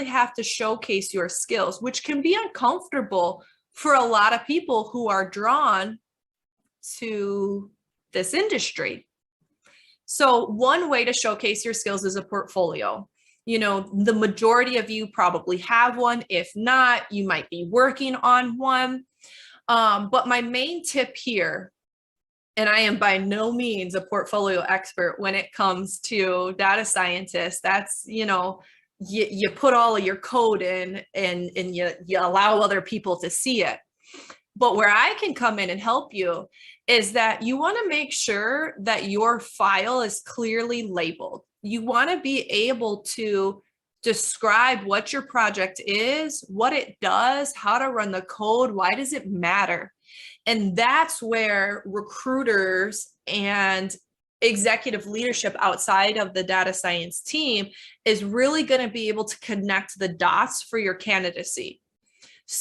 have to showcase your skills, which can be uncomfortable for a lot of people who are drawn to this industry. So one way to showcase your skills is a portfolio. You know, the majority of you probably have one. If not, you might be working on one. But my main tip here, and I am by no means a portfolio expert when it comes to data scientists, that's, you know, you put all of your code in and you allow other people to see it. But where I can come in and help you is that you want to make sure that your file is clearly labeled. You want to be able to describe what your project is, what it does, how to run the code, why does it matter? And that's where recruiters and executive leadership outside of the data science team is really going to be able to connect the dots for your candidacy.